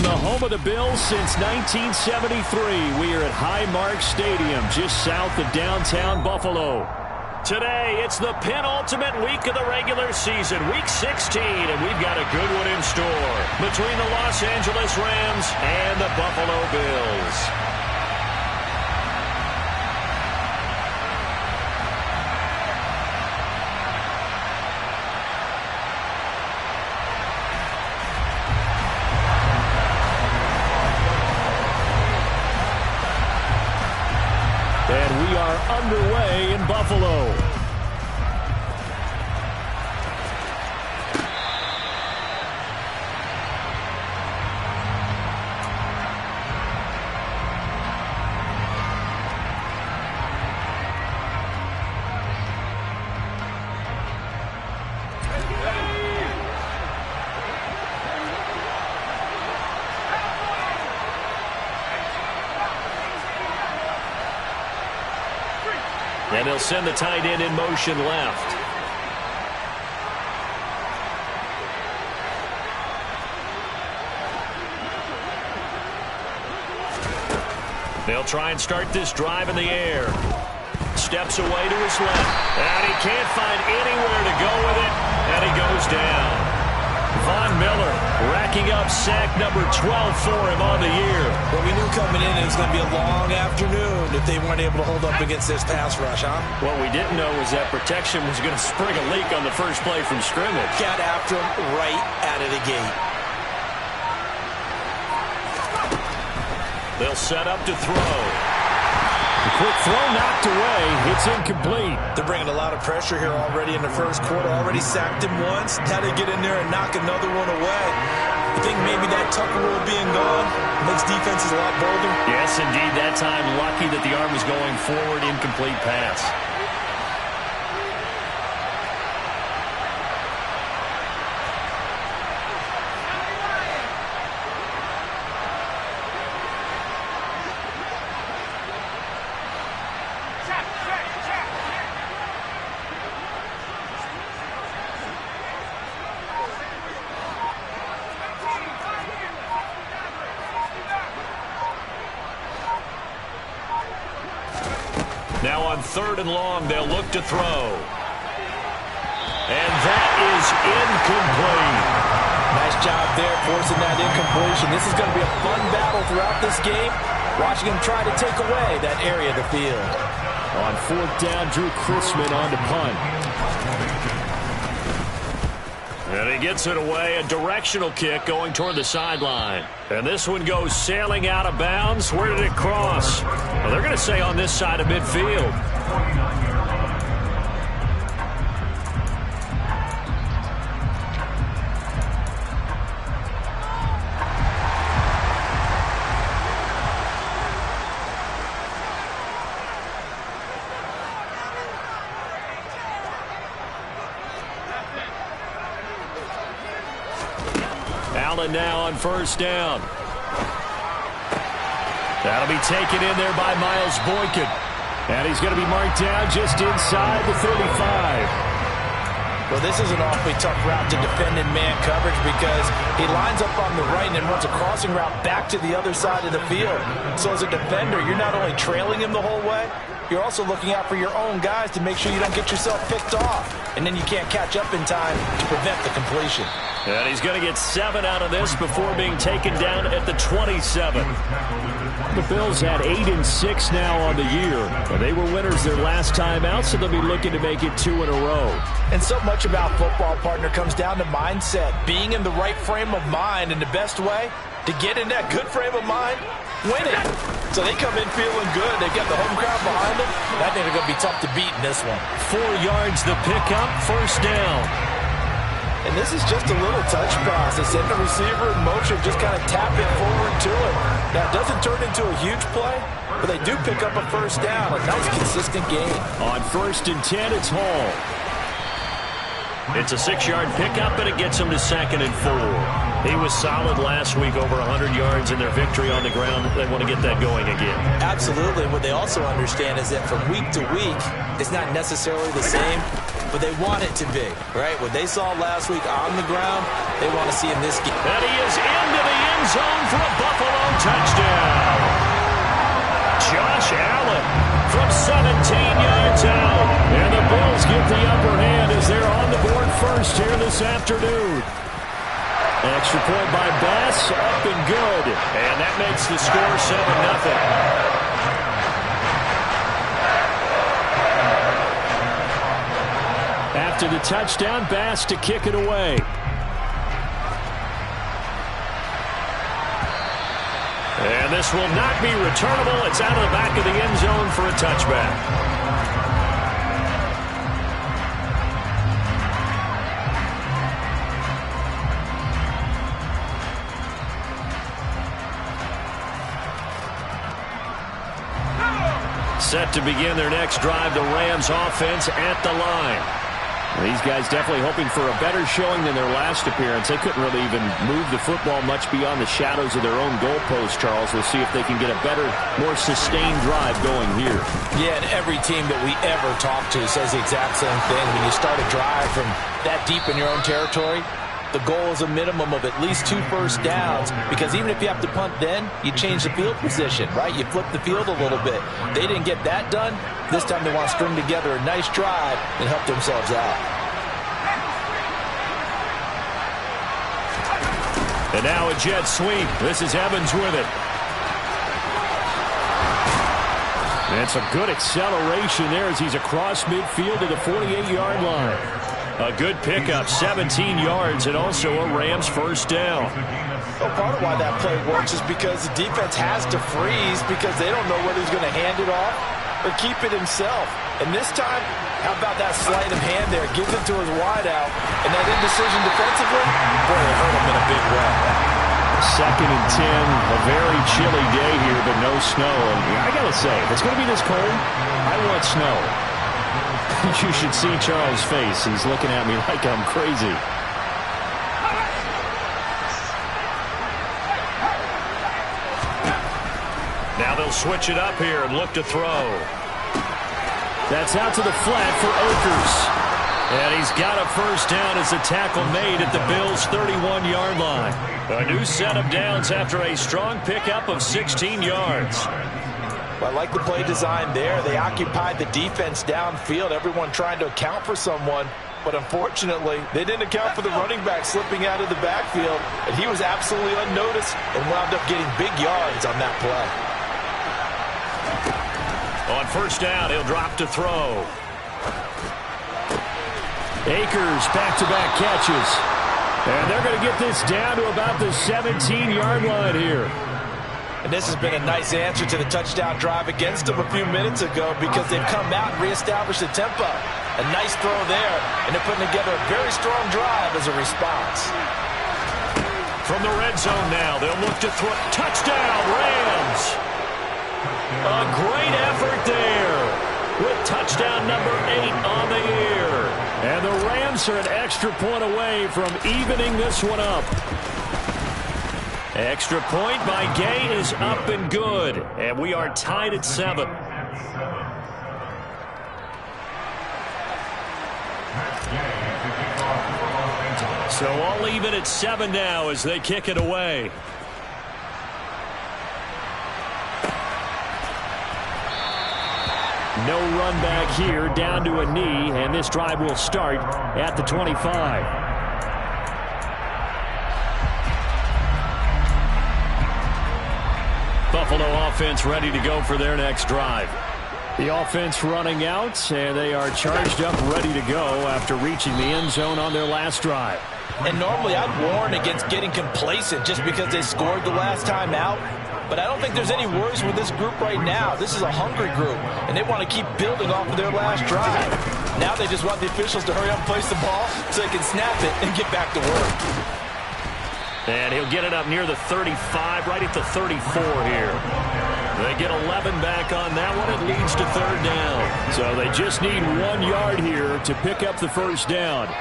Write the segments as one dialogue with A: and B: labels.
A: the home of the Bills since 1973. We are at Highmark Stadium, just south of downtown Buffalo. Today, it's the penultimate week of the regular season, Week 16, and we've got a good one in store between the Los Angeles Rams and the Buffalo Bills. And we are underway in Buffalo. And he'll send the tight end in motion left. They'll try and start this drive in the air. Steps away to his left. And he can't find anywhere to go with it. And he goes down. Von Miller racking up sack number 12 for him on the year.
B: Well, we knew coming in it was going to be a long afternoon if they weren't able to hold up against this pass rush, huh?
A: What we didn't know was that protection was going to spring a leak on the first play from scrimmage.
B: Got after him right out of the gate.
A: They'll set up to throw. The quick throw knocked away. It's incomplete.
B: They're bringing a lot of pressure here already in the first quarter. Already sacked him once. Had to get in there and knock another one away. I think maybe that Tucker rule being gone makes defenses a lot bolder.
A: Yes, indeed. That time, lucky that the arm was going forward. Incomplete pass. Now on 3rd and long, they'll look to throw. And that is incomplete.
B: Nice job there forcing that incompletion. This is going to be a fun battle throughout this game. Watching him try to take away that area of the field.
A: On 4th down, Drew Chrisman on to punt. And he gets it away, a directional kick going toward the sideline. And this one goes sailing out of bounds. Where did it cross? Well, they're going to say on this side of midfield. Allen now on 1st down. That'll be taken in there by Miles Boykin. And he's going to be marked down just inside the 35.
B: Well, this is an awfully tough route to defend in man coverage because he lines up on the right and then runs a crossing route back to the other side of the field. So as a defender, you're not only trailing him the whole way, you're also looking out for your own guys to make sure you don't get yourself picked off. And then you can't catch up in time to prevent the completion.
A: And he's going to get 7 out of this before being taken down at the 27. The Bills had 8 and 6 now on the year. And they were winners their last time out, so they'll be looking to make it 2 in a row.
B: And so much about football, partner, comes down to mindset. Being in the right frame of mind, and the best way to get in that good frame of mind, win it. So they come in feeling good. They've got the home crowd behind them. I think they're going to be tough to beat in this one.
A: 4 yards the pickup, 1st down.
B: And this is just a little touch pass. They send the receiver in motion, just kind of tap it forward to him. Now, it doesn't turn into a huge play, but they do pick up a 1st down. A nice, consistent game.
A: On 1st and 10, it's Hall. It's a 6-yard pickup, and it gets him to 2nd and 4. He was solid last week, over 100 yards in their victory on the ground. They want to get that going again.
B: Absolutely. What they also understand is that from week to week, it's not necessarily the same, but they want it to be, right? What they saw last week on the ground, they want to see in this game.
A: And he is into the end zone for a Buffalo touchdown. Josh Allen from 17 yards out. And the Bills get the upper hand as they're on the board first here this afternoon. Extra point by Bass, up and good. And that makes the score 7-0. After the touchdown, Bass to kick it away. And this will not be returnable. It's out of the back of the end zone for a touchback. Set to begin their next drive, the Rams offense at the line. These guys definitely hoping for a better showing than their last appearance. They couldn't really even move the football much beyond the shadows of their own goalpost, Charles. We'll see if they can get a better, more sustained drive going here.
B: Yeah, and every team that we ever talk to says the exact same thing. When you start a drive from that deep in your own territory, the goal is a minimum of at least 2 first downs, because even if you have to punt then, you change the field position, right? You flip the field a little bit. They didn't get that done. This time they want to string together a nice drive and help themselves out.
A: And now a jet sweep. This is Evans with it. And it's a good acceleration there as he's across midfield to the 48-yard line. A good pickup, 17 yards, and also a Rams first down.
B: Well, part of why that play works is because the defense has to freeze because they don't know whether he's going to hand it off or keep it himself. And this time, how about that sleight of hand there? Gives it to his wideout, and that indecision defensively, boy, it hurt him in a big way.
A: 2nd and 10, a very chilly day here, but no snow. And I got to say, if it's going to be this cold, I want snow. You should see Charles' face. He's looking at me like I'm crazy. Now they'll switch it up here and look to throw. That's out to the flat for Akers. And he's got a first down as a tackle made at the Bills' 31-yard line. A new set of downs after a strong pickup of 16 yards.
B: I like the play design there. They occupied the defense downfield, everyone trying to account for someone. But unfortunately, they didn't account for the running back slipping out of the backfield. And he was absolutely unnoticed and wound up getting big yards on that play.
A: On first down, he'll drop to throw. Akers back-to-back catches. And they're going to get this down to about the 17-yard line here.
B: And this has been a nice answer to the touchdown drive against them a few minutes ago because they've come out and reestablished the tempo. A nice throw there, and they're putting together a very strong drive as a response.
A: From the red zone now, they'll look to throw. Touchdown, Rams! A great effort there with touchdown number 8 on the year. And the Rams are an extra point away from evening this one up. Extra point by Gay is up and good. And we are tied at 7. So all even at 7 now as they kick it away. No run back here, down to a knee, and this drive will start at the 25. Buffalo offense ready to go for their next drive. The offense running out, and they are charged up, ready to go after reaching the end zone on their last drive.
B: And normally I'd warn against getting complacent just because they scored the last time out. But I don't think there's any worries with this group right now. This is a hungry group, and they want to keep building off of their last drive. Now they just want the officials to hurry up and place the ball so they can snap it and get back to work.
A: And he'll get it up near the 35, right at the 34 here. They get 11 back on that one. It leads to 3rd down. So they just need 1 yard here to pick up the first down.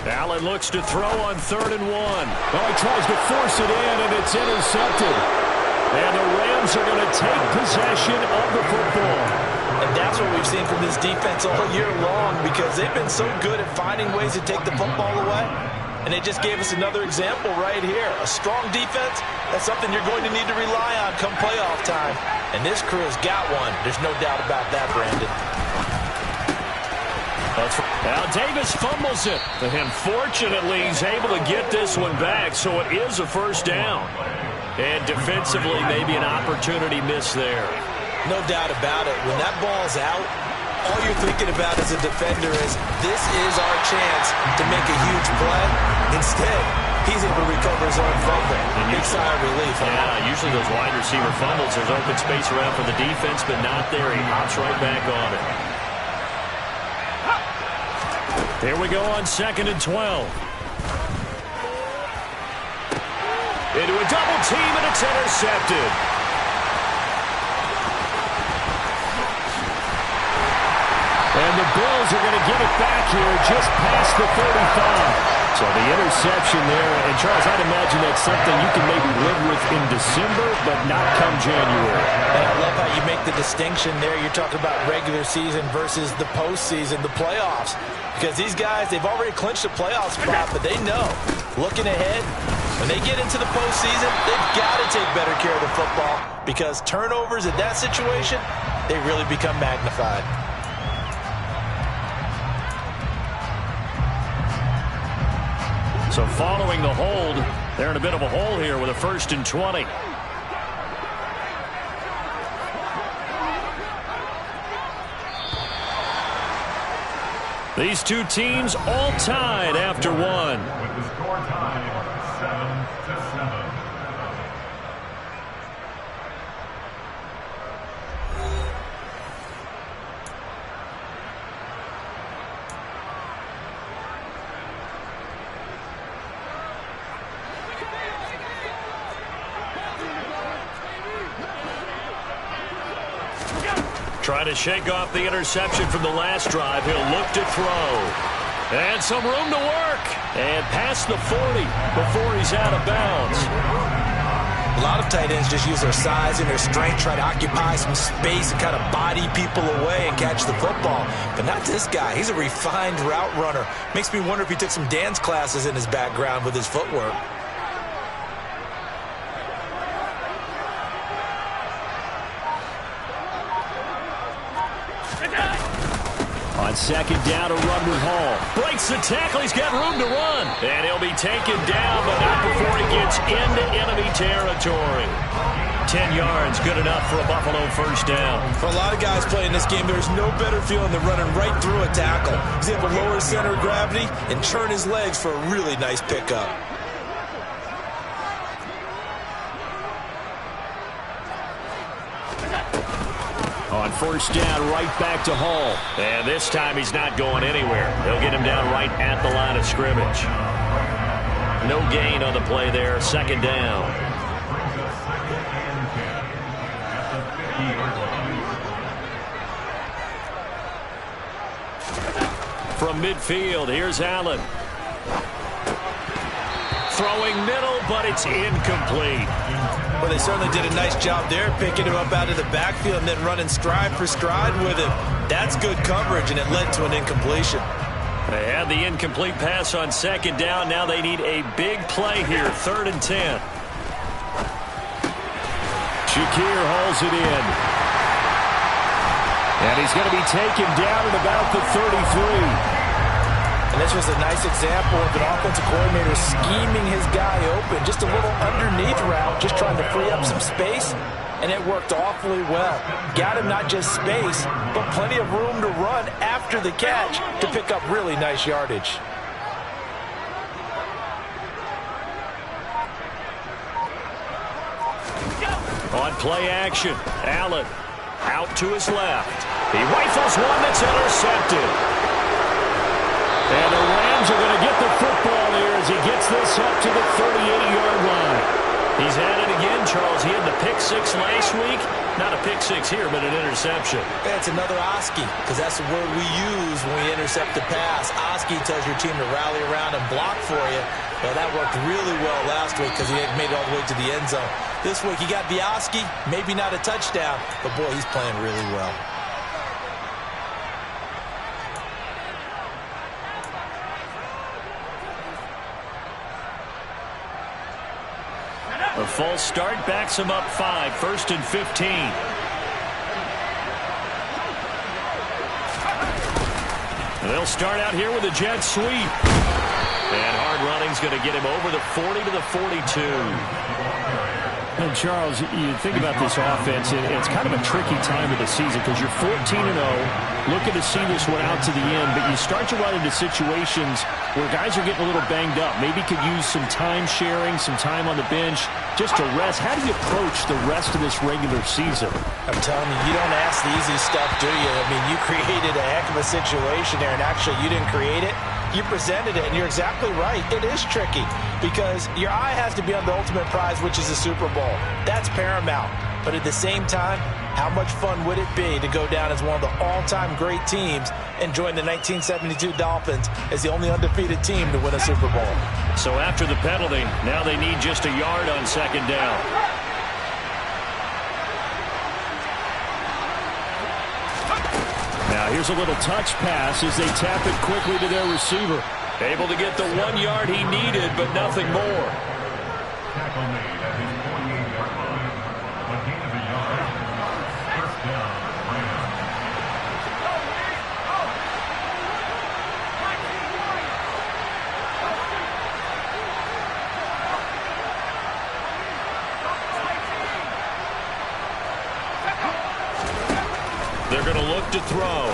A: Allen looks to throw on 3rd and 1. Oh, he tries to force it in, and it's intercepted. And the Rams are going to take possession of the football.
B: And that's what we've seen from this defense all year long, because they've been so good at finding ways to take the football away. And they just gave us another example right here. A strong defense, that's something you're going to need to rely on come playoff time. And this crew has got one. There's no doubt about that, Brandon.
A: Now Davis fumbles it. And fortunately, he's able to get this one back, so it is a first down. And defensively, maybe an opportunity missed there.
B: No doubt about it. When that ball's out, all you're thinking about as a defender is, this is our chance to make a huge play. Instead, he's able to recover his own fumble. Big sigh of relief.
A: Yeah, usually those wide receiver fumbles, there's open space around for the defense, but not there. He hops right back on it. Here we go on 2nd and 12. Into a double team, and it's intercepted. And the Bills are going to get it back here just past the 35. So the interception there. And, Charles, I'd imagine that's something you can maybe live with in December, but not come January.
B: And I love how you make the distinction there. You're talking about regular season versus the postseason, the playoffs. Because these guys, they've already clinched a playoff spot, but they know, looking ahead, when they get into the postseason, they've got to take better care of the football, because turnovers in that situation, they really become magnified.
A: So following the hold, they're in a bit of a hole here with a 1st and 20. These two teams all tied after one.
C: With the score tied 7-7.
A: Trying to shake off the interception from the last drive. He'll look to throw. And some room to work. And past the 40 before he's out of bounds.
B: A lot of tight ends just use their size and their strength, try to occupy some space and kind of body people away and catch the football. But not this guy. He's a refined route runner. Makes me wonder if he took some dance classes in his background with his footwork.
A: On 2nd down, a run with Hall. Breaks the tackle. He's got room to run. And he'll be taken down, but not before he gets into enemy territory. 10 yards, good enough for a Buffalo first down.
B: For a lot of guys playing this game, there's no better feeling than running right through a tackle. He's able to lower his center of gravity and turn his legs for a really nice pickup.
A: On 1st down, right back to Hall. And this time he's not going anywhere. They'll get him down right at the line of scrimmage. No gain on the play there. 2nd down. From midfield, here's Allen. Throwing middle, but it's incomplete.
B: Well, they certainly did a nice job there, picking him up out of the backfield and then running stride for stride with him. That's good coverage, and it led to an incompletion.
A: They had the incomplete pass on 2nd down. Now they need a big play here, 3rd and 10. Shakir hauls it in. And he's going to be taken down at about the 33.
B: And this was a nice example of an offensive coordinator scheming his guy open. Just a little underneath route, just trying to free up some space. And it worked awfully well. Got him not just space, but plenty of room to run after the catch to pick up really nice yardage.
A: On play action, Allen out to his left. He rifles one that's intercepted. And the Rams are going to get the football here as he gets this up to the 38-yard line. He's at it again, Charles. He had the pick six last week. Not a pick six here, but an interception.
B: That's another Oski, because that's the word we use when we intercept the pass. Oski tells your team to rally around and block for you. Well, that worked really well last week because he had made it all the way to the end zone. This week he got the Oski, maybe not a touchdown, but boy, he's playing really well.
A: A false start backs him up 5, 1st and 15. They'll start out here with a jet sweep. And hard running's going to get him over the 40 to the 42.
D: And Charles, you think about this offense, it's kind of a tricky time of the season because you're 14-0, looking to see this one out to the end, but you start to run into situations where guys are getting a little banged up. Maybe could use some time sharing, some time on the bench just to rest. How do you approach the rest of this regular season?
B: I'm telling you, you don't ask the easy stuff, do you? I mean, you created a heck of a situation there, and actually you didn't create it. You presented it, and you're exactly right. It is tricky because your eye has to be on the ultimate prize, which is the Super Bowl. That's paramount. But at the same time, how much fun would it be to go down as one of the all-time great teams and join the 1972 Dolphins as the only undefeated team to win a Super Bowl?
A: So after the penalty, now they need just a yard on 2nd down.
D: Now here's a little touch pass as they tap it quickly to their receiver.
A: Able to get the 1 yard he needed, but nothing more.
C: Tackle made at his 48-yard line. A gain of a yard. First down, Rams.
A: They're going to look to throw.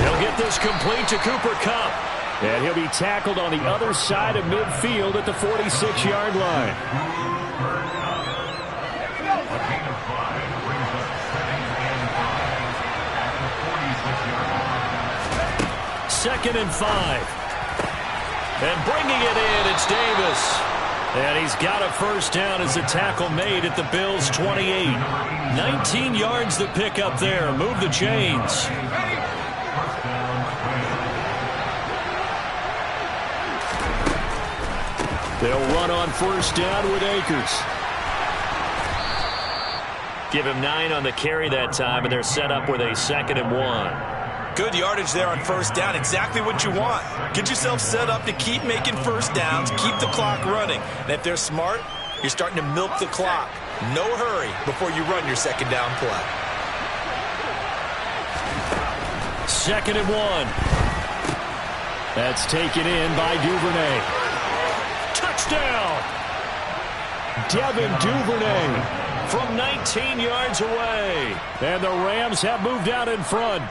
A: He'll get this complete to Cooper Kupp.
D: And he'll be tackled on the other side of midfield at the 46-yard line.
C: A gain of 5 brings up 2nd and 5 at the 46-yard line.
A: 2nd and 5. And bringing it in, it's Davis. And he's got a first down as the tackle made at the Bills' 28. 19 yards the pick up there. Move the chains.
D: They'll run on first down with Akers.
A: Give him 9 on the carry that time, and they're set up with a 2nd and 1.
B: Good yardage there on first down. Exactly what you want. Get yourself set up to keep making first downs, keep the clock running. And if they're smart, you're starting to milk the clock. No hurry before you run your 2nd down play.
D: 2nd and 1. That's taken in by Duvernay.
A: Touchdown!
D: Devin Duvernay
A: From 19 yards away.
D: And the Rams have moved out in front.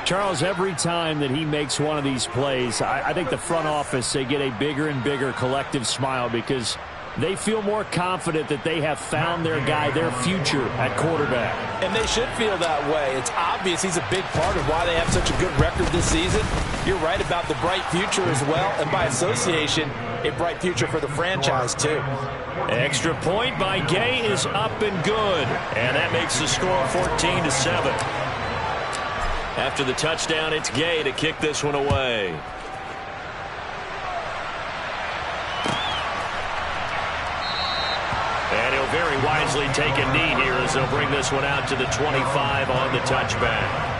D: Charles, every time that he makes one of these plays, I think the front office, they get a bigger and bigger collective smile because they feel more confident that they have found their guy, their future at quarterback.
B: And they should feel that way. It's obvious he's a big part of why they have such a good record this season. You're right about the bright future as well, and by association, a bright future for the franchise too.
A: Extra point by Gay is up and good. And that makes the score 14-7. After the touchdown, it's Gay to kick this one away. And he'll very wisely take a knee here as they'll bring this one out to the 25 on the touchback.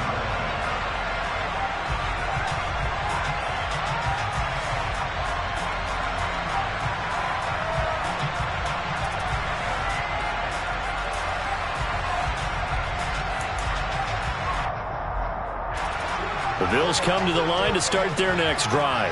A: The Bills come to the line to start their next drive.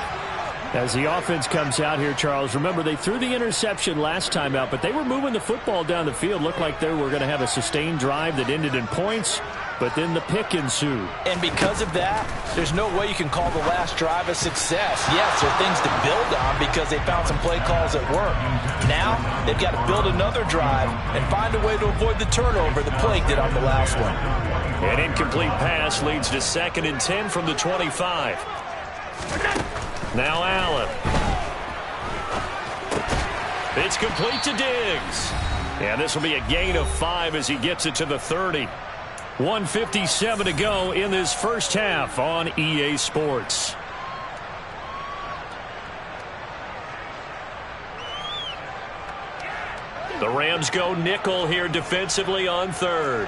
D: As the offense comes out here, Charles, remember they threw the interception last time out, but they were moving the football down the field. Looked like they were going to have a sustained drive that ended in points, but then the pick ensued.
B: And because of that, there's no way you can call the last drive a success. Yes, there are things to build on because they found some play calls that work. Now, they've got to build another drive and find a way to avoid the turnover that plagued it on the last one.
A: An incomplete pass leads to 2nd and 10 from the 25. Now Allen. It's complete to Diggs. And this will be a gain of 5 as he gets it to the 30. 1:57 to go in this first half on EA Sports. The Rams go nickel here defensively on third.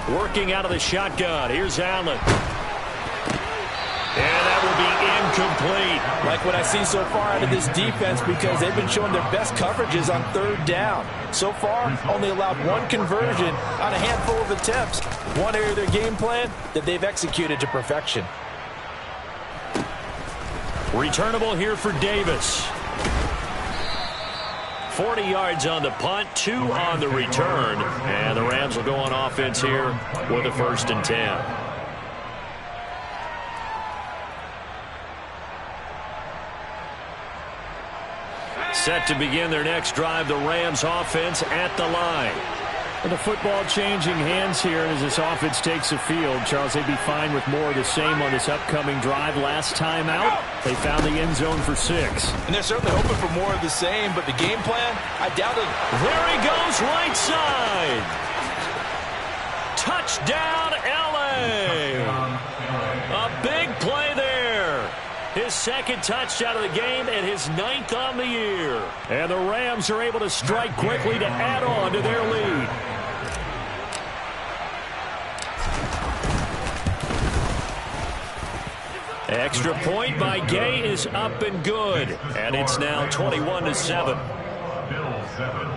A: Working out of the shotgun. Here's Allen. And that will be incomplete.
B: Like what I see so far out of this defense, because they've been showing their best coverages on third down. So far, only allowed one conversion on a handful of attempts. One area of their game plan that they've executed to perfection.
A: Returnable here for Davis. 40 yards on the punt, 2 on the return. And the Rams will go on offense here with a 1st and 10. Set to begin their next drive, the Rams offense at the line.
D: And the football changing hands here as this offense takes the field. Charles, they'd be fine with more of the same on this upcoming drive. Last time out, they found the end zone for 6.
B: And they're certainly hoping for more of the same, but the game plan, I doubt it.
A: There he goes, right side. Touchdown, LA. A big play there. His 2nd touchdown of the game and his 9th on the year. And the Rams are able to strike quickly to add on to their lead. Extra point by Gay is up and good. And it's now 21-7.
C: Bill 7.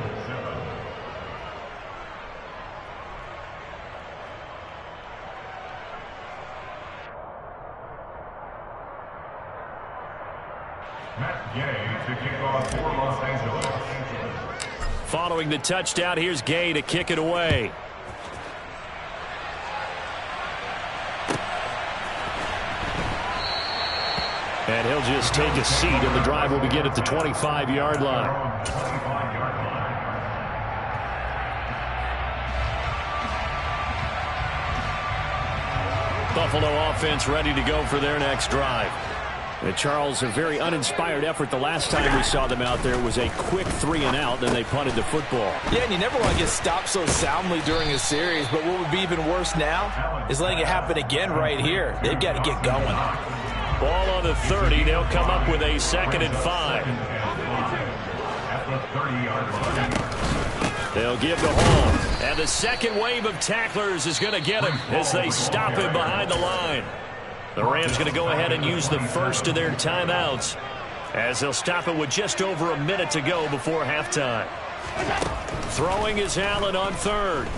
C: Matt Gay to kick off for Los Angeles.
A: Following the touchdown, here's Gay to kick it away. And he'll just take a seat, and the drive will begin at the 25-yard line. Buffalo offense ready to go for their next drive. And Charles, a very uninspired effort the last time we saw them out there was a quick 3-and-out, then they punted the football.
B: Yeah, and you never want to get stopped so soundly during a series, but what would be even worse now is letting it happen again right here. They've got to get going.
A: Ball on the 30. They'll come up with a 2nd and 5.
C: At the 30-yard line.
A: They'll give to Hall. And the second wave of tacklers is going to get him as they stop him behind the line. The Rams going to go ahead and use the first of their timeouts as they'll stop it with just over a minute to go before halftime. Throwing is Allen on third.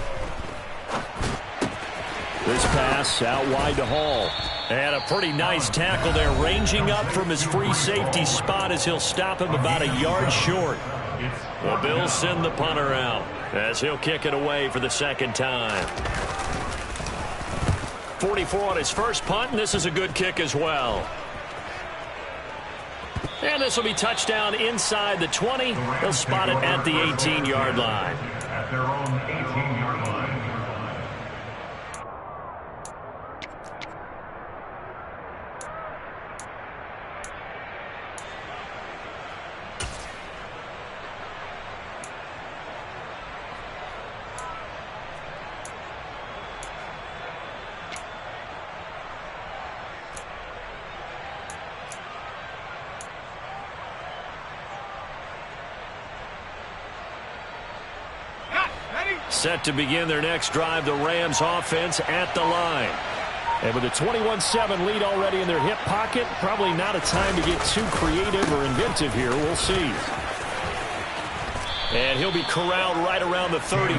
A: This pass out wide to Hall. And a pretty nice tackle there, ranging up from his free safety spot as he'll stop him about a yard short. The Bills send the punter out as he'll kick it away for the 2nd time. 44 on his first punt, and this is a good kick as well. And this will be touchdown inside the 20. They'll spot it at the 18-yard line.
C: At their own 18-yard line.
A: Set to begin their next drive, the Rams offense at the line. And with a 21-7 lead already in their hip pocket, probably not a time to get too creative or inventive here. We'll see. And he'll be corralled right around the 34.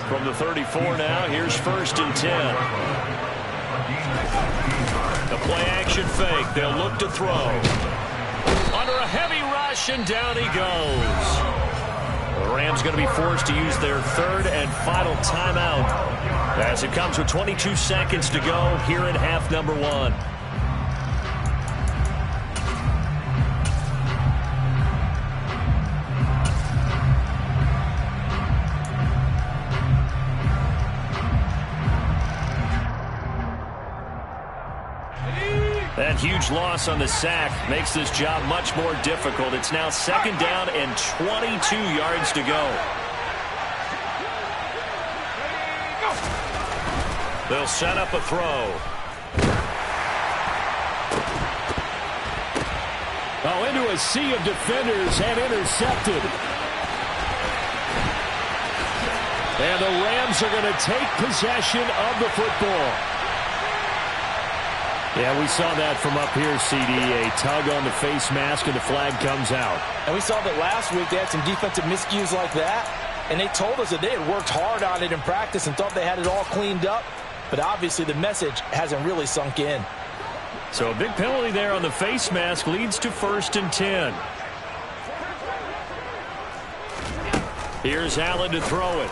A: From the 34 now, here's 1st and 10. The play-action fake. They'll look to throw. Under a heavy rush, and down he goes. The Rams going to be forced to use their 3rd and final timeout as it comes with 22 seconds to go here in half number 1. That huge loss on the sack makes this job much more difficult. It's now 2nd down and 22 yards to go. They'll set up a throw.
D: Oh, into a sea of defenders and intercepted. And the Rams are going to take possession of the football. Yeah, we saw that from up here, CD. A tug on the face mask, and the flag comes out.
B: And we saw that last week they had some defensive miscues like that. And they told us that they had worked hard on it in practice and thought they had it all cleaned up. But obviously the message hasn't really sunk in.
A: So a big penalty there on the face mask leads to 1st and 10. Here's Allen to throw it.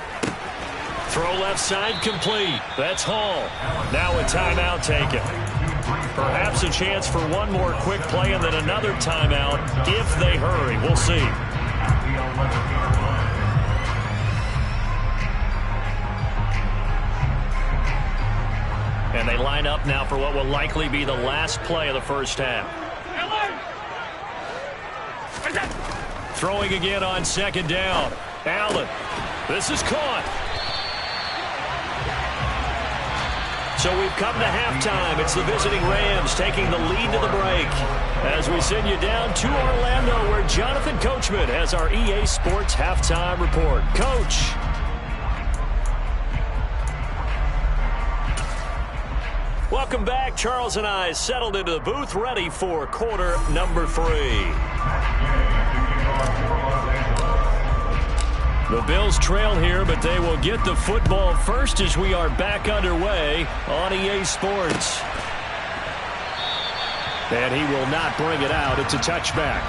A: Throw left side complete. That's Hall. Now a timeout taken. Perhaps a chance for one more quick play and then another timeout if they hurry. We'll see. And they line up now for what will likely be the last play of the first half. Throwing again on 2nd down. Allen. This is caught. So we've come to halftime. It's the visiting Rams taking the lead to the break. As we send you down to Orlando, where Jonathan Coachman has our EA Sports halftime report. Coach. Welcome back. Charles and I settled into the booth, ready for quarter number 3. The Bills trail here, but they will get the football first as we are back underway on EA Sports. And he will not bring it out. It's a touchback.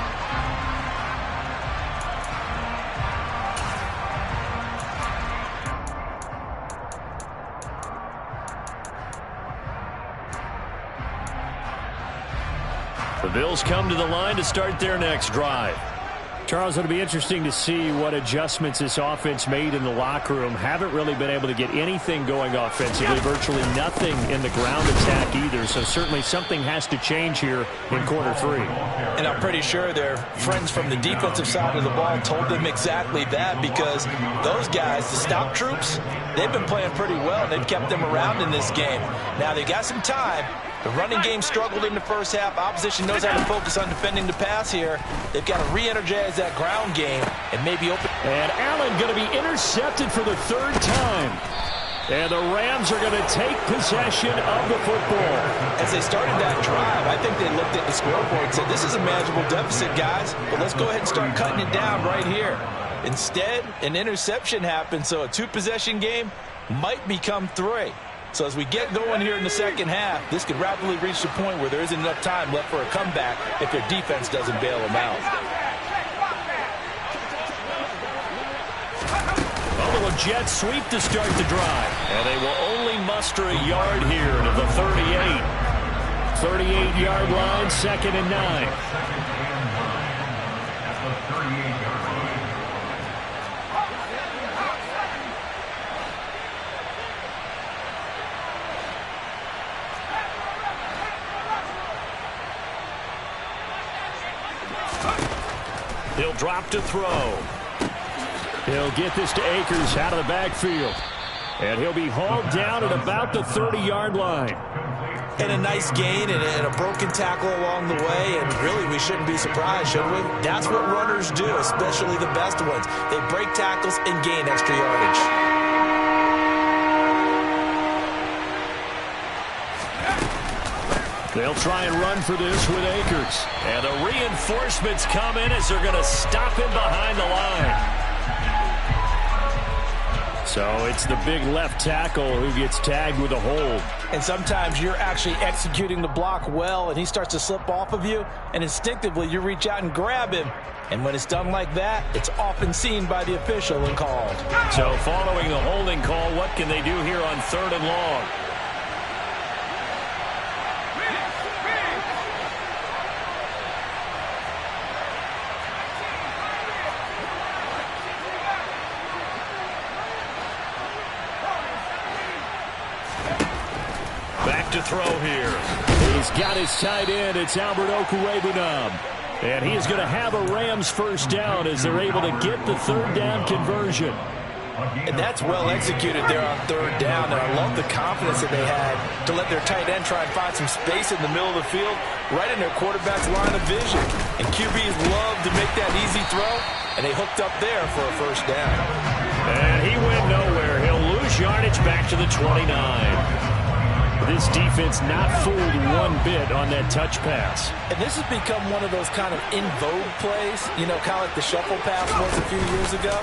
A: The Bills come to the line to start their next drive. Charles, it'll be interesting to see what adjustments this offense made in the locker room. Haven't really been able to get anything going offensively, virtually nothing in the ground attack either. So certainly something has to change here in quarter 3.
B: And I'm pretty sure their friends from the defensive side of the ball told them exactly that, because those guys, the stop troops, they've been playing pretty well, and they've kept them around in this game. Now, they got some time. The running game struggled in the first half. Opposition knows how to focus on defending the pass here. They've got to re-energize that ground game and maybe open.
D: And Allen going to be intercepted for the 3rd time. And the Rams are going to take possession of the football.
B: As they started that drive, I think they looked at the scoreboard and said, this is a manageable deficit, guys, but let's go ahead and start cutting it down right here. Instead, an interception happened, so a 2-possession game might become 3. So as we get going here in the second half, this could rapidly reach the point where there isn't enough time left for a comeback if their defense doesn't bail them out.
A: A jet sweep to start the drive. And they will only muster a yard here to the 38. 38-yard line, 2nd and 9. He'll drop to throw.
D: He'll get this to Akers out of the backfield. And he'll be hauled down at about the 30-yard line.
B: And a nice gain and a broken tackle along the way. And really, we shouldn't be surprised, should we? That's what runners do, especially the best ones. They break tackles and gain extra yardage.
D: They'll try and run for this with Akers.
A: And the reinforcements come in as they're going to stop him behind the line.
D: So it's the big left tackle who gets tagged with a hold.
B: And sometimes you're actually executing the block well, and he starts to slip off of you, and instinctively you reach out and grab him. And when it's done like that, it's often seen by the official and called.
A: So following the holding call, what can they do here on 3rd and long? throw here.
D: He's got his tight end. It's Albert Okwuegbunam. And he is going to have a Rams first down as they're able to get the third down conversion.
B: And that's well executed there on third down. And I love the confidence that they had to let their tight end try and find some space in the middle of the field, right in their quarterback's line of vision. And QBs love to make that easy throw, and they hooked up there for a first down.
A: And he went nowhere. He'll lose yardage back to the 29.
D: This defense not fooled one bit on that touch pass.
B: And this has become one of those kind of in vogue plays, you know, kind of like the shuffle pass was a few years ago.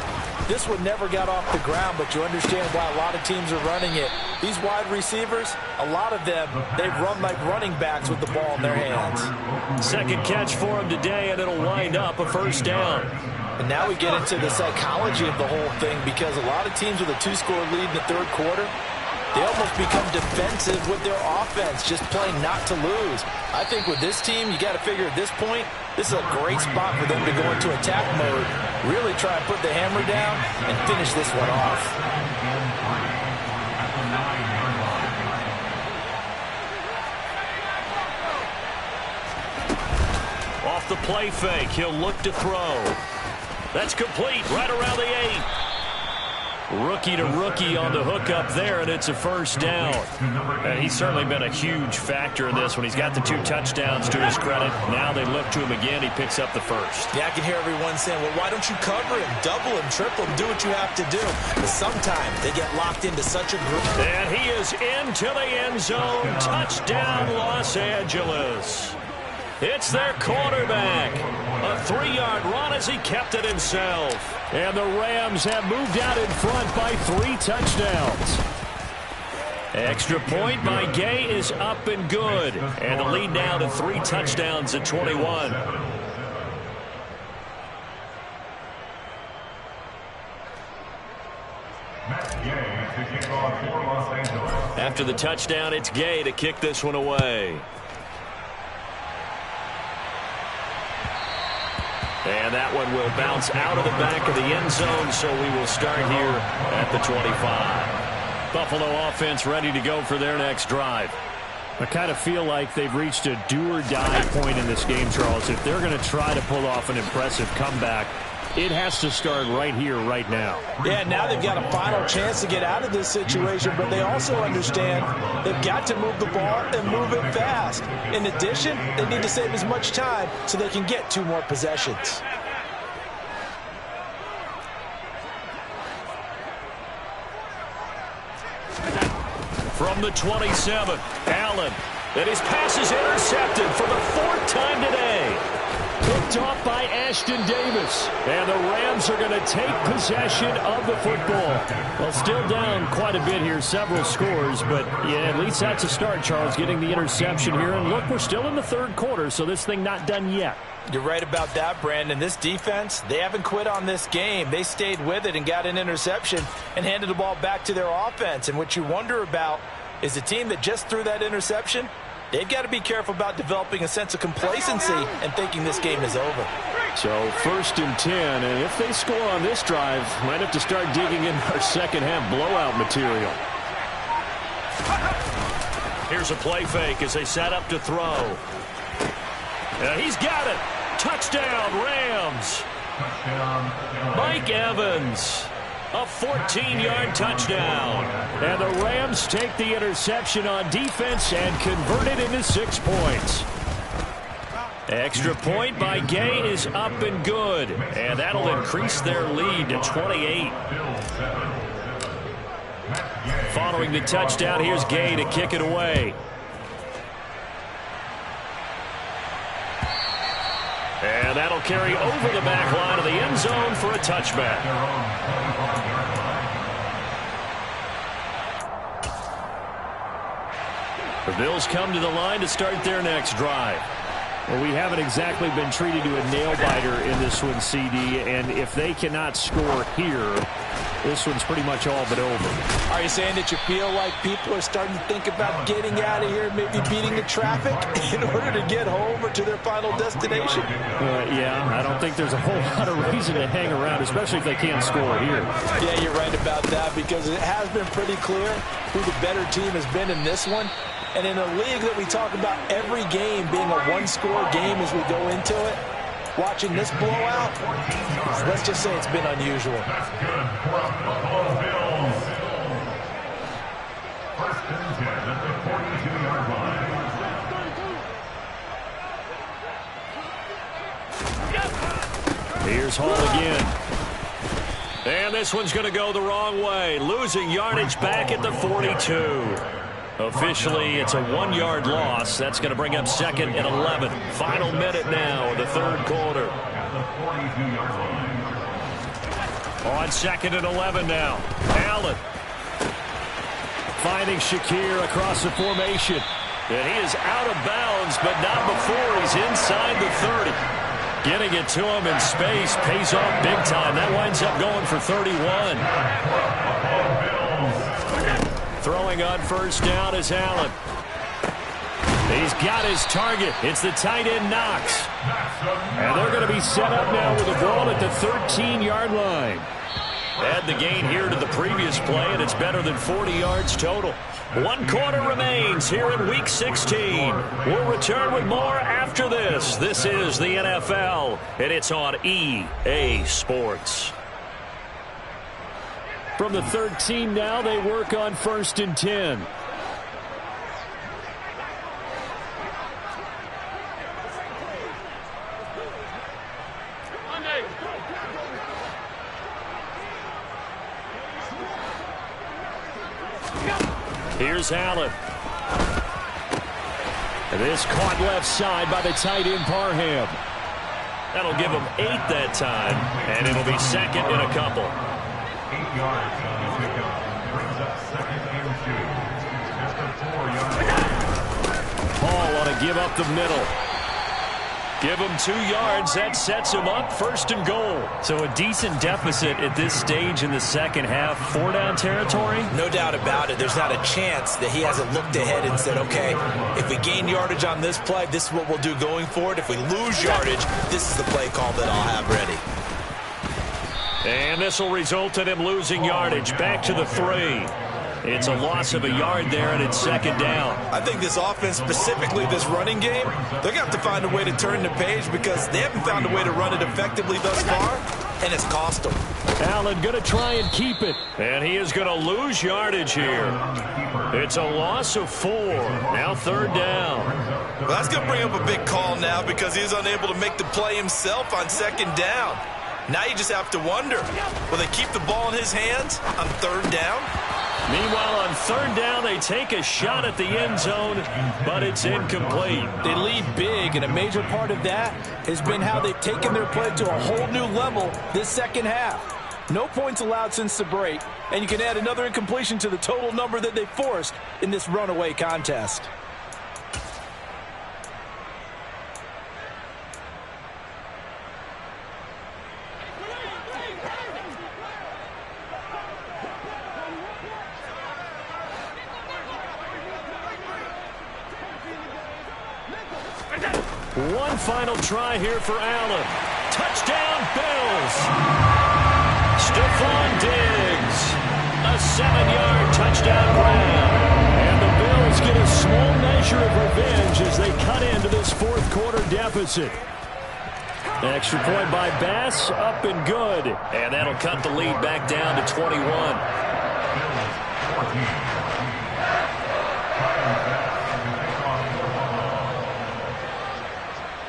B: This one never got off the ground, but you understand why a lot of teams are running it. These wide receivers, a lot of them, they run like running backs with the ball in their hands.
A: Second catch for him today, and it'll wind up a first down.
B: And now we get into the psychology of the whole thing, because a lot of teams with a 2-score lead in the third quarter, they almost become defensive with their offense, just playing not to lose. I think with this team, you got to figure at this point, this is a great spot for them to go into attack mode, really try and put the hammer down and finish this one off.
A: Off the play fake, he'll look to throw. That's complete, right around the 8. Rookie to rookie on the hook up there, and it's a first down. And he's certainly been a huge factor in this when he's got the 2 touchdowns to his credit. Now they look to him again. He picks up the first.
B: Yeah, I can hear everyone saying, well, why don't you cover him, double him, triple him, do what you have to do. But sometimes they get locked into such a group.
A: And he is into the end zone. Touchdown, Los Angeles. It's their quarterback. A 3-yard run as he kept it himself. And the Rams have moved out in front by 3 touchdowns. Extra point by Gay is up and good. And the lead now to 3 touchdowns at 21. After the touchdown, it's Gay to kick this one away. And that one will bounce out of the back of the end zone, so we will start here at the 25. Buffalo offense ready to go for their next drive.
D: I kind of feel like they've reached a do-or-die point in this game, Charles. If they're going to try to pull off an impressive comeback, it has to start right here, right now.
B: Yeah, now they've got a final chance to get out of this situation, but they also understand they've got to move the ball and move it fast. In addition, they need to save as much time so they can get 2 more possessions.
A: From the 27, Allen. And his pass is intercepted for the 4th time today. Picked off by Ashton Davis. And the Rams are going to take possession of the football. Well, still down quite a bit here, several scores. But, yeah, at least that's a start, Charles, getting the interception here. And, look, we're still in the third quarter, so this thing not done yet.
B: You're right about that, Brandon. This defense, they haven't quit on this game. They stayed with it and got an interception and handed the ball back to their offense. And what you wonder about is the team that just threw that interception, they've got to be careful about developing a sense of complacency and thinking this game is over.
D: So 1st and 10, and if they score on this drive, might have to start digging in our second half blowout material.
A: Here's a play fake as they set up to throw. He's got it. Touchdown, Rams. Mike Evans. A 14-yard touchdown. And the Rams take the interception on defense and convert it into 6 points. Extra point by Gay is up and good. And that'll increase their lead to 28. Following the touchdown, here's Gay to kick it away. And that'll carry over the back line of the end zone for a touchback. The Bills come to the line to start their next drive.
D: Well, we haven't exactly been treated to a nail-biter in this one, CD, and if they cannot score here, this one's pretty much all but over.
B: Are you saying that you feel like people are starting to think about getting out of here, maybe beating the traffic in order to get home or to their final destination?
D: Yeah, I don't think there's a whole lot of reason to hang around, especially if they can't score here.
B: Yeah, you're right about that, because it has been pretty clear who the better team has been in this one. And in a league that we talk about every game being a one-score game as we go into it, watching this blowout, let's just say it's been unusual.
C: That's good for the Buffalo Bills. First and 10 at the 42-yard line.
A: Here's Hall again. And this one's going to go the wrong way. Losing yardage back at the 42. Officially, it's a 1-yard loss. That's going to bring up 2nd and 11. Final minute now of the third quarter.
C: At the 42-yard line.
A: On 2nd and 11 now. Allen finding Shakir across the formation. And he is out of bounds, but not before he's inside the 30. Getting it to him in space pays off big time. That winds up going for 31. Throwing on first down is Allen. He's got his target. It's the tight end Knox. And they're going to be set up now with the ball at the 13-yard line. Add the gain here to the previous play, and it's better than 40 yards total. 1 quarter remains here in Week 16. We'll return with more after this. This is the NFL, and it's on EA Sports.
D: From the 13 now, they work on 1st and 10. Here's Allen. This caught left side by the tight end Parham.
A: That'll give him 8 that time, and it'll be 2nd and a couple.
C: 8 yards on the pickup. Brings up 2nd and 2. Just a 4-yard.
A: Paul want to give up the middle. Give him 2 yards. That sets him up 1st and goal.
D: So a decent deficit at this stage in the second half. 4-down territory?
B: No doubt about it. There's not a chance that he hasn't looked ahead and said, okay, if we gain yardage on this play, this is what we'll do going forward. If we lose yardage, this is the play call that I'll have ready.
A: And this will result in him losing yardage. Back to the 3. It's a loss of a yard there, and it's 2nd down.
B: I think this offense, specifically this running game, they're going to have to find a way to turn the page because they haven't found a way to run it effectively thus far, and it's cost them.
D: Allen going to try and keep it.
A: And he is going to lose yardage here. It's a loss of 4. Now 3rd down.
B: Well, that's going to bring up a big call now because he's unable to make the play himself on 2nd down. Now you just have to wonder, will they keep the ball in his hands on 3rd down?
A: Meanwhile, on 3rd down, they take a shot at the end zone, but it's incomplete.
B: They lead big, and a major part of that has been how they've taken their play to a whole new level this second half. No points allowed since the break, and you can add another incompletion to the total number that they forced in this runaway contest.
A: One final try here for Allen. Touchdown, Bills. Stephon Diggs. A 7-yard touchdown grab. And the Bills get a small measure of revenge as they cut into this 4th quarter deficit. Extra point by Bass, up and good. And that'll cut the lead back down to 21.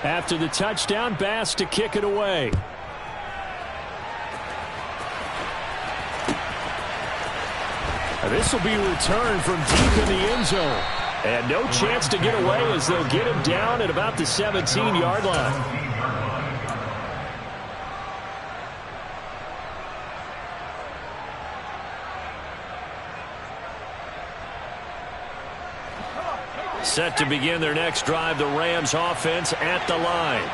D: After the touchdown, Bass to kick it away. This will be returned from deep in the end zone. And no chance to get away as they'll get him down at about the 17-yard line.
A: Set to begin their next drive, the Rams offense at the line.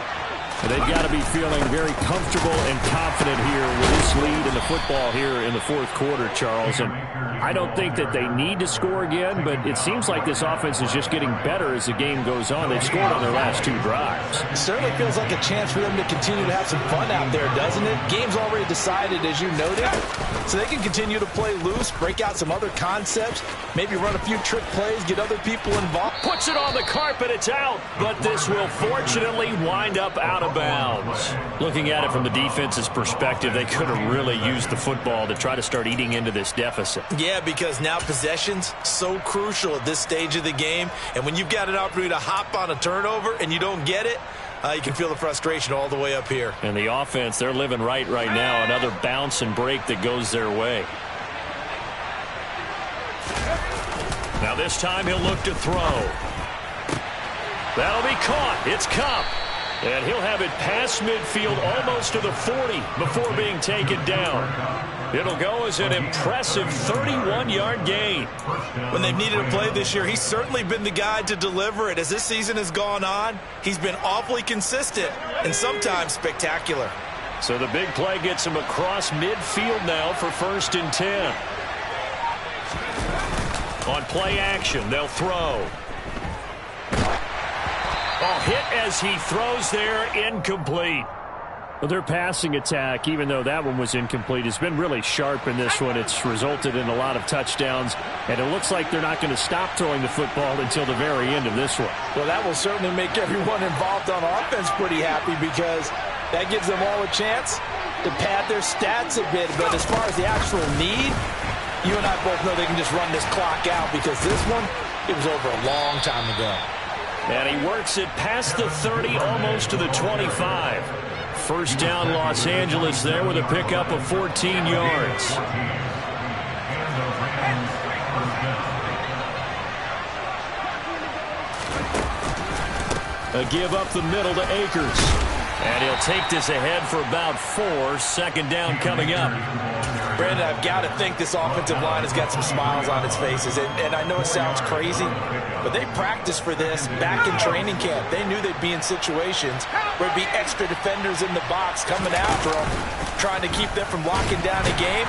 D: They've got to be feeling very comfortable and confident here with this lead in the football here in the 4th quarter, Charles. And I don't think that they need to score again, but it seems like this offense is just getting better as the game goes on. They've scored on their last 2 drives.
B: It certainly feels like a chance for them to continue to have some fun out there, doesn't it? Game's already decided, as you noted. so they can continue to play loose, break out some other concepts, maybe run a few trick plays, get other people involved.
A: Puts it on the carpet, it's out, but this will fortunately wind up out of bounds.
D: Looking at it from the defense's perspective, they could have really used the football to try to start eating into this deficit.
B: Yeah, because now possession's so crucial at this stage of the game, and when you've got an opportunity to hop on a turnover and you don't get it, you can feel the frustration all the way up here.
D: And the offense, they're living right now. Another bounce and break that goes their way.
A: Now this time he'll look to throw. That'll be caught. It's Kupp. And he'll have it past midfield almost to the 40 before being taken down. It'll go as an impressive 31-yard gain.
B: When they've needed a play this year, he's certainly been the guy to deliver it. As this season has gone on, he's been awfully consistent and sometimes spectacular.
A: So the big play gets him across midfield now for 1st and 10. On play action, they'll throw. Oh, hit as he throws there, incomplete.
D: Well, their passing attack, even though that one was incomplete, has been really sharp in this one. It's resulted in a lot of touchdowns, and it looks like they're not going to stop throwing the football until the very end of this one.
B: Well, that will certainly make everyone involved on offense pretty happy because that gives them all a chance to pad their stats a bit. But as far as the actual need, you and I both know they can just run this clock out because this one, it was over a long time ago.
A: And he works it past the 30, almost to the 25. First down, Los Angeles there with a pickup of 14 yards. A give up the middle to Akers. And he'll take this ahead for about 4. 2nd down coming up.
B: Brandon, I've got to think this offensive line has got some smiles on its faces. And I know it sounds crazy, but they practiced for this back in training camp. They knew they'd be in situations where there'd be extra defenders in the box coming after them, trying to keep them from locking down a game.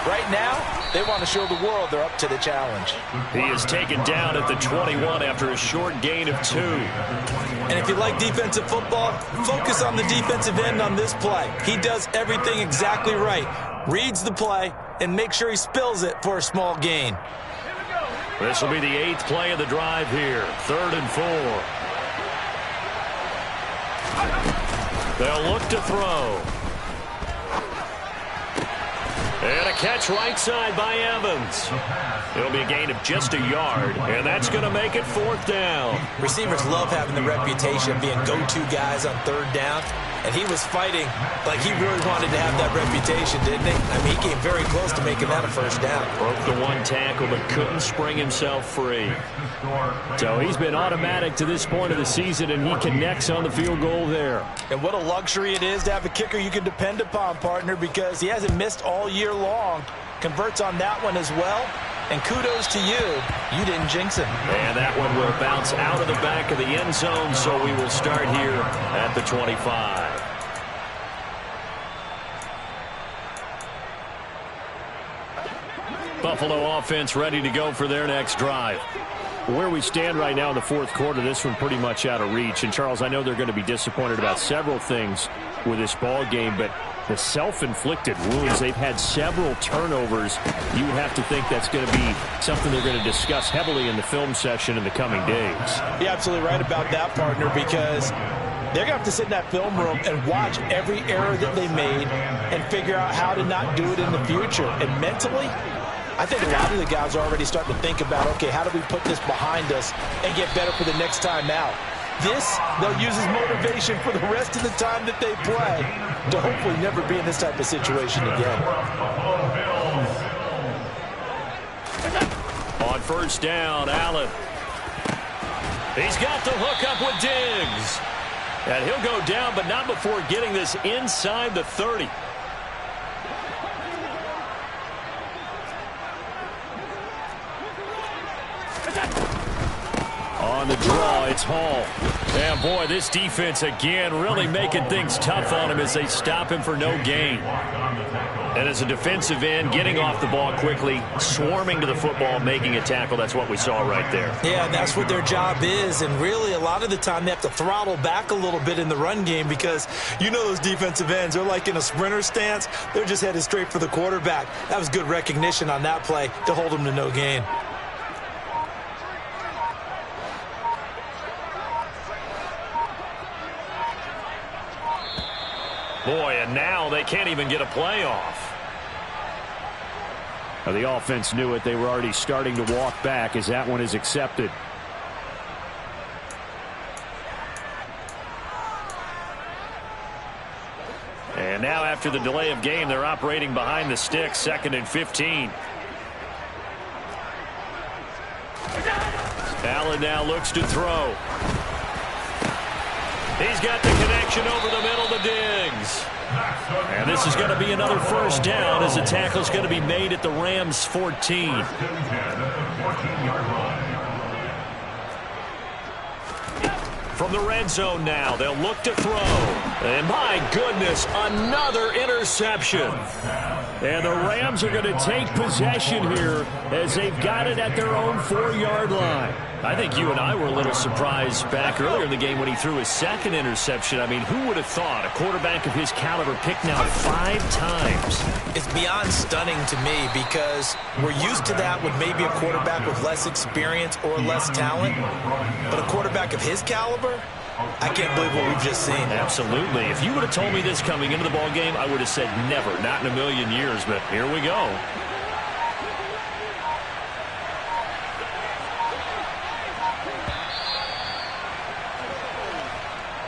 B: Right now, they want to show the world they're up to the challenge.
A: He is taken down at the 21 after a short gain of 2.
B: And if you like defensive football, focus on the defensive end on this play. He does everything exactly right. Reads the play and makes sure he spills it for a small gain.
A: This will be the 8th play of the drive here. 3rd and 4. They'll look to throw. And a catch right side by Evans. It'll be a gain of just a yard, and that's going to make it 4th down.
B: Receivers love having the reputation of being go-to guys on 3rd down, and he was fighting like he really wanted to have that reputation, didn't he? I mean, he came very close to making that a 1st down.
A: Broke the 1 tackle, but couldn't spring himself free.
D: So he's been automatic to this point of the season, and he connects on the field goal there.
B: And what a luxury it is to have a kicker you can depend upon, partner, because he hasn't missed all year long. Converts on that one as well. And kudos to you. You didn't jinx him.
A: And that one will bounce out of the back of the end zone, so we will start here at the 25. Buffalo offense ready to go for their next drive.
D: Where we stand right now in the 4th quarter, this one pretty much out of reach. And, Charles, I know they're going to be disappointed about several things with this ball game, but the self-inflicted wounds, they've had several turnovers. You would have to think that's going to be something they're going to discuss heavily in the film session in the coming days.
B: You're absolutely right about that, partner, because they're going to have to sit in that film room and watch every error that they made and figure out how to not do it in the future. And mentally, I think a lot of the guys are already starting to think about, okay, how do we put this behind us and get better for the next time out? This, they'll use as motivation for the rest of the time that they play to hopefully never be in this type of situation again.
A: On 1st down, Allen. He's got the hook up with Diggs. And he'll go down, but not before getting this inside the 30. On the draw, it's Hall. And, boy, this defense, again, really making things tough on him as they stop him for no gain. And as a defensive end, getting off the ball quickly, swarming to the football, making a tackle, that's what we saw right there.
B: Yeah, that's what their job is. And really, a lot of the time, they have to throttle back a little bit in the run game because you know those defensive ends, they're like in a sprinter stance. They're just headed straight for the quarterback. That was good recognition on that play to hold them to no gain.
A: Boy, and now they can't even get a playoff.
D: Now, the offense knew it. They were already starting to walk back as that one is accepted.
A: And now after the delay of game, they're operating behind the sticks, 2nd and 15. Allen now looks to throw. He's got the connection over the middle to Diggs. And this is going to be another first down as the tackle is going to be made at the Rams' 14. From the red zone now, they'll look to throw. And my goodness, another interception. And the Rams are going to take possession here as they've got it at their own 4-yard line. I think you and I were a little surprised back earlier in the game when he threw his 2nd interception. I mean, who would have thought a quarterback of his caliber picked now 5 times?
B: It's beyond stunning to me because we're used to that with maybe a quarterback with less experience or less talent. But a quarterback of his caliber, I can't believe what we've just seen.
A: Absolutely. If you would have told me this coming into the ball game, I would have said never, not in a million years. But here we go.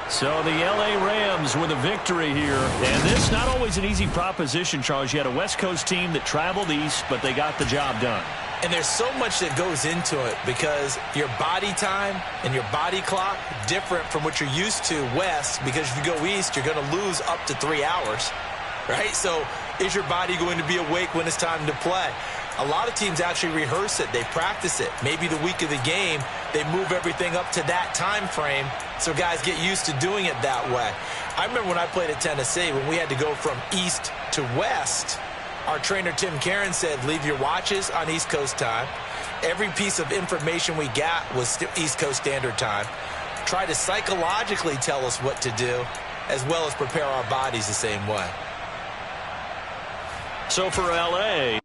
A: So the L.A. Rams with a victory here. And this not always an easy proposition, Charles. You had a West Coast team that traveled east, but they got the job done.
B: And there's so much that goes into it because your body time and your body clock different from what you're used to west, because if you go east, you're going to lose up to 3 hours, right? So is your body going to be awake when it's time to play? A lot of teams actually rehearse it. They practice it. Maybe the week of the game, they move everything up to that time frame so guys get used to doing it that way. I remember when I played at Tennessee, when we had to go from east to west, our trainer, Tim Karen, said, leave your watches on East Coast time. Every piece of information we got was East Coast Standard Time. Try to psychologically tell us what to do, as well as prepare our bodies the same way.
A: So for L.A.,